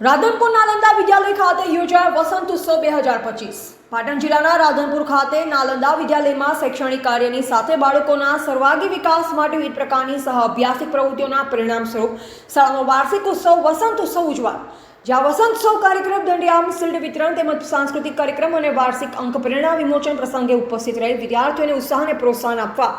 રાધનપુર નાલંદા વિદ્યાલય ખાતે યોજાયો વસંત ઉત્સવ 2025। પાટણ જિલ્લાના રાધનપુર ખાતે નાલંદા વિદ્યાલયમાં શૈક્ષણિક કાર્યની સાથે બાળકોના સર્વાંગી વિકાસ માટે વિવિધ પ્રકારની સહઅભ્યાસિક પ્રવૃત્તિઓના પરિણામ સ્વરૂપ શાળાનો વાર્ષિક ઉત્સવ વસંત ઉત્સવ ઉજવાયો, જ્યાં વસંત ઉત્સવ કાર્યક્રમ, દંડિયામ, શિલ્ડ વિતરણ તેમજ સાંસ્કૃતિક કાર્યક્રમ અને વાર્ષિક અંક પરિણામ વિમોચન પ્રસંગે ઉપસ્થિત રહી વિદ્યાર્થીઓને ઉત્સાહ અને પ્રોત્સાહન આપવા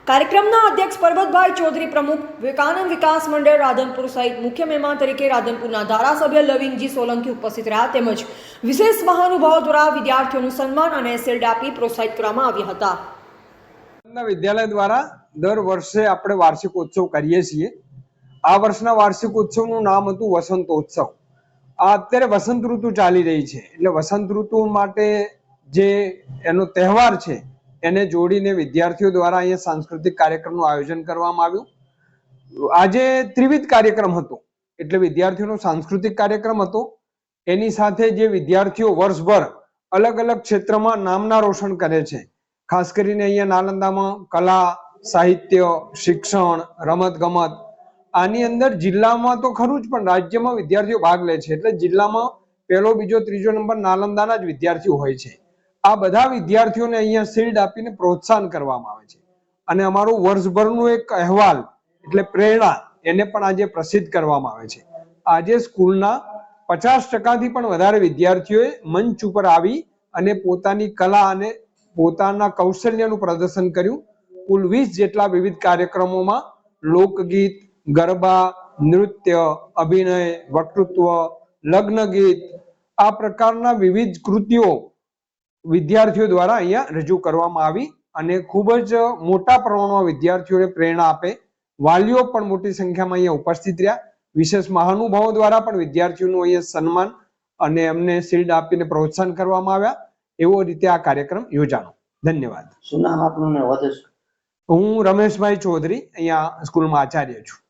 કાર્યક્રમના અધ્યક્ષ પરબતભાઈ ચૌધરી, પ્રમુખ વિવેકાનંદ વિકાસ મંડળ રાધનપુર સહિત મુખ્ય મહેમાન તરીકે રાધનપુરના ધારાસભ્ય લવિંગજી સોલંકી ઉપસ્થિત રહ્યા તેમજ વિશેષ મહાનુભાવો દ્વારા વિદ્યાર્થીઓનું સન્માન અને શિલ્ડ આપી પ્રોત્સાહિત કરવામાં આવ્યા હતા। વિદ્યાલય દ્વારા દર વર્ષે આપણે વાર્ષિકોત્સવ કરીએ છીએ। આ વર્ષના વાર્ષિકોત્સવનું નામ હતું વસંતોત્સવ। આ અત્યારે વસંત ઋતુ ચાલી રહી છે એટલે વસંત ઋતુ માટે જે એનો તહેવાર છે એને જોડીને વિદ્યાર્થીઓ દ્વારા અહીંયા સાંસ્કૃતિક કાર્યક્રમનું આયોજન કરવામાં આવ્યું। આજે ત્રિવિધ કાર્યક્રમ હતો એટલે વિદ્યાર્થીઓનો સાંસ્કૃતિક કાર્યક્રમ હતો, એની સાથે જે વિદ્યાર્થીઓ વર્ષભર અલગ અલગ ક્ષેત્રમાં નામના રોશન કરે છે, ખાસ કરીને અહીંયા નાલંદામાં કલા, સાહિત્ય, શિક્ષણ, રમત ગમત, આની અંદર જિલ્લામાં તો ખરું જ પણ રાજ્યમાં વિદ્યાર્થીઓ ભાગ લે છે એટલે જિલ્લામાં પહેલો, બીજો, ત્રીજો નંબર નાલંદાના જ વિદ્યાર્થીઓ હોય છે। આ બધા વિદ્યાર્થીઓને અહીંયા શિલ્ડ આપીને પ્રોત્સાહન કરવામાં આવે છે અને અમારું વર્ષભરનું એક અહેવાલ એટલે પ્રેરણા એને પણ આજે પ્રસિદ્ધ કરવામાં આવે છે। આજે સ્કૂલના 50%થી પણ વધારે વિદ્યાર્થીઓએ મંચ ઉપર આવી અને પોતાની કલા અને પોતાના કૌશલ્યનું પ્રદર્શન કર્યું। કુલ 20 જેટલા વિવિધ કાર્યક્રમોમાં લોકગીત, ગરબા, નૃત્ય, અભિનય, વક્તૃત્વ, લગ્ન ગીત, આ પ્રકારના વિવિધ કૃતિઓ વિદ્યાર્થીઓ દ્વારા અહીંયા રજૂ કરવામાં આવી અને ખૂબ જ મોટા પ્રમાણમાં વિદ્યાર્થીઓને પ્રેરણા આપે, વાલીઓ પણ મોટી સંખ્યામાં અહીંયા ઉપસ્થિત રહ્યા। વિશેષ મહાનુભાવો દ્વારા પણ વિદ્યાર્થીઓનું અહીંયા સન્માન અને એમને શિલ્ડ આપીને પ્રોત્સાહન કરવામાં આવ્યા। એવો રીતે આ કાર્યક્રમ યોજાનો। ધન્યવાદ। શું નામ આપનું ને હોદ્દો? હું રમેશભાઈ ચૌધરી, અહીંયા સ્કૂલમાં આચાર્ય છું।